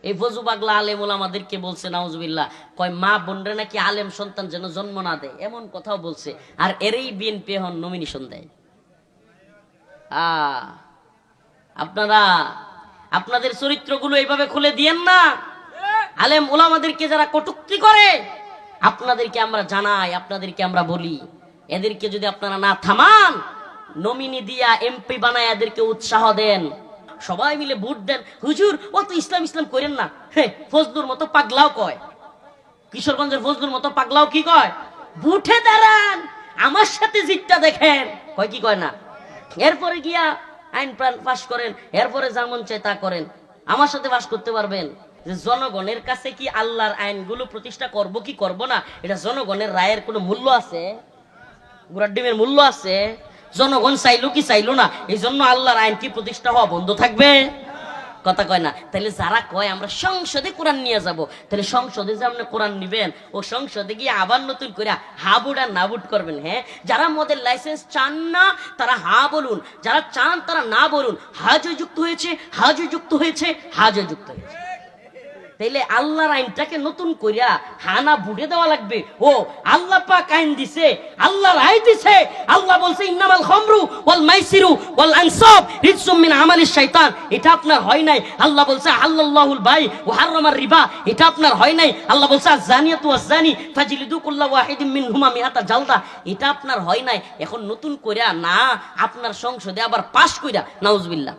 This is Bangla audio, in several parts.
এই ফজু পাগলা আলেম ওলামাদেরকে বলছে নাউজুবিল্লাহ, কয় মা বোনরে নাকি আলেম সন্তান যেন জন্ম না দেয়, এমন কথাও বলছে। আর এরই বিএনপি এখন নমিনেশন দেয়। আপনারা আপনাদের চরিত্রগুলো এইভাবে খুলে দিয়েন না। আলেম ওলামাদেরকে যারা কটূক্তি করে আপনাদেরকে আমরা জানাই, আপনাদেরকে আমরা বলি, এদেরকে যদি আপনারা না থামান, নমিনি দিয়া এমপি বানায় এদেরকে উৎসাহ দেন, সবাই মিলে ভোট দেন। হুজুর অত ইসলাম ইসলাম করেন না, হ্যাঁ ফজলুর মতো পাগলাও কয়, কিশোরগঞ্জের ফজলুর মতো পাগলাও কি কয়, ভোটে দাঁড়ান আমার সাথে জিতটা দেখেন, কয় কি কয় না। এরপরে গিয়া আইন পাস করেন, এরপরে যা মন চায় তা করেন, আমার সাথে পাস করতে পারবেন। যে জনগণের কাছে কি আল্লাহর আইনগুলো প্রতিষ্ঠা করব কি করব না, এটা জনগণের রায়ের কোনো মূল্য আছে? গুড়ার ডিমের মূল্য আছে? জনগণ চাইলো কি চাইলো না, এই জন্য আল্লাহর আইন কি প্রতিষ্ঠা হওয়া বন্ধ থাকবে? কথা কয় না। তাহলে যারা কয় আমরা সংসদে কোরআন নিয়ে যাব, তাহলে সংসদে যে আপনি কোরআন নিবেন, ও সংসদে গিয়ে আবার নতুন করে হাবুড আর নাবুড করবেন। হ্যাঁ, যারা মদের লাইসেন্স চান না তারা হা বলুন, যারা চান তারা না বলুন। হাজও যুক্ত হয়েছে, হাজও যুক্ত হয়েছে, হাজও যুক্ত হয়েছে। তাইলে আল্লাহর আইনটাকে নতুন করিয়া হানা বুড়ে দেওয়া লাগবে। ও আল্লাহ পাক আইন দিছে, আল্লাহর আইন দিছে। আল্লাহ বলছে ইন্নামাল খামরু ওয়াল মাইসিরু ওয়াল আনসাব রিজসুম মিন আমালিশ শাইতান, এটা আপনার হয় নাই। আল্লাহ বলছে আল্লাহুল বাই ওয়া হারামার রিবা, এটা আপনার হয় নাই। আল্লাহ বলছে আয-যানিয়াতু ওয়াজ-যানি ফাজলিদু কুল্লা ওয়াহিদিম মিনহুমা মিআতা জালদা, এটা আপনার হয় নাই। এখন নতুন কইরা না আপনার সংসদে আবার পাস কইরা নাউজুবিল্লাহ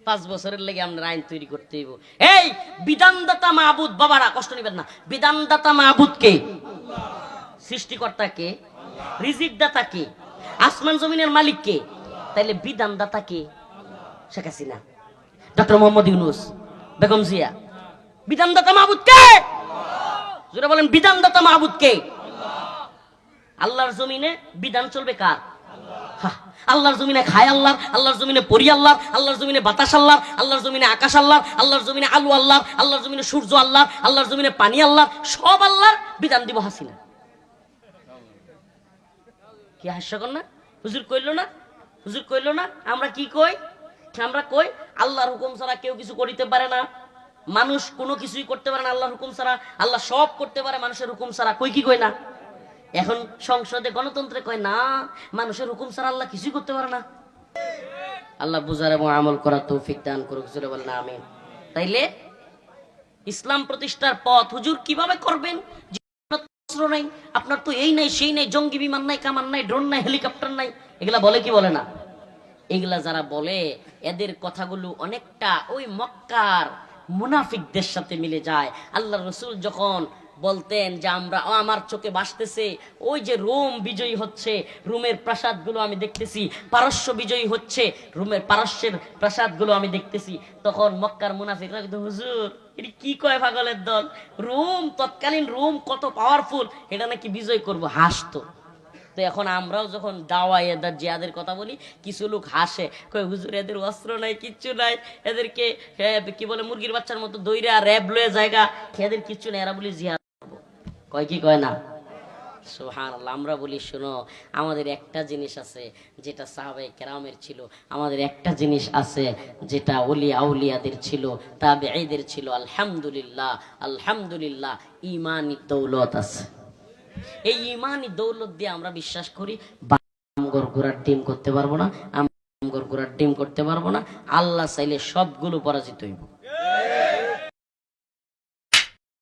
5 বছরের লেগে আমরা আইন তৈরি করতে হইব। এই বিধানদাতা মাহবুদ, বাবারা কষ্ট নিবেন না, বিধানদাতা মাহবুদ কে? সৃষ্টিকর্তা কে? রিজিক দাতা কে? আসমান জমিনের মালিক কে? তাইলে বিধানদাতা কে? শেখ হাসিনা, ডক্টর মোহাম্মদ ইউনূস, বেগম জিয়া। বিধানদাতা মাহবুদ কে? যারা বলেন বিধানদাতা মাহবুদ কে? আল্লাহর জমিনে বিধান চলবে কার? আল্লাহর জমিনে খায় আল্লাহর, আল্লাহর জমিনে পরি আল্লাহর, আল্লাহর জমিনে বাতাস আল্লাহর, আল্লাহর জমিনে আকাশ আল্লাহর, আল্লাহর জমিনে আলু আল্লাহর, আল্লাহর জমিনে সূর্য আল্লাহর, আল্লাহর জমিনে পানি আল্লাহর, সব আল্লাহর। বিধান দিব হাসিনা। কি হাস্যকর না? হুজুর কইল না, হুজুর কইল না। আমরা কি কই? আমরা কই আল্লাহর হুকুম ছাড়া কেউ কিছু করিতে পারে না, মানুষ কোনো কিছুই করতে পারে না আল্লাহর হুকুম ছাড়া, আল্লাহ সব করতে পারে মানুষের হুকুম ছাড়া। কই কি কই না? এখন সংসদে গণতন্ত্রে কয় না মানুষের হুকুম ছাড়া আল্লাহ কিছুই করতে পারে না। আল্লাহ বুঝার এবং আমল করার তৌফিক দান করুক, জোরে বলেন আমিন। তাইলে ইসলাম প্রতিষ্ঠার পথ হুজুর কিভাবে করবেন? নাই আপনার তো এই নাই সেই নাই, জঙ্গি বিমান নাই, কামান নাই, ড্রোন নাই, হেলিকপ্টার নাই, এগুলা বলে কি বলে না? এগুলা যারা বলে এদের কথাগুলো অনেকটা ওই মক্কার মুনাফিকদের সাথে মিলে যায়। আল্লাহ রসুল যখন বলতেন যে আমরা, আমার চোখে ভাসতেছে ওই যে রোম বিজয়ী হচ্ছে, রোমের প্রাসাদগুলো আমি দেখতেছি, পারস্য বিজয়ী হচ্ছে, রোমের পারস্যের প্রাসাদগুলো আমি দেখতেছি, তখন মক্কার মুনাফিকরা কিন্তু হুজুর এটি কি কয় পাগলের দল, রোম তৎকালীন রোম কত পাওয়ারফুল, এটা নাকি বিজয় করবো, হাসতো। তো এখন আমরাও যখন দাওয়াই এদের জিহাদের কথা বলি, কিছু লোক হাসে, কয় হুজুর এদের অস্ত্র নাই, কিচ্ছু নাই, এদেরকে কি বলে মুরগির বাচ্চার মতো দইরা র্যাব লয়ে জায়গা, এদের কিচ্ছু নেই, এরা বলি জিহাদ করবো। কয় কি কয় না? সুবহানাল্লাহ। আমরা বলি শোনো, আমাদের একটা জিনিস আছে যেটা সাহাবায়ে কেরামের ছিল, আমাদের একটা জিনিস আছে যেটা ওলিয়া আউলিয়াদের ছিল, তাবেঈদের ছিল। আলহামদুলিল্লাহ, আলহামদুলিল্লাহ, ঈমানি দৌলত আছে। এই ঈমানি দৌলত দিয়ে আমরা বিশ্বাস করি আমগর ঘোড়ার ডিম করতে পারবো না, আমগর ঘোড়ার ডিম করতে পারবো না। আল্লাহ চাইলে সবগুলো পরাজিত হইব।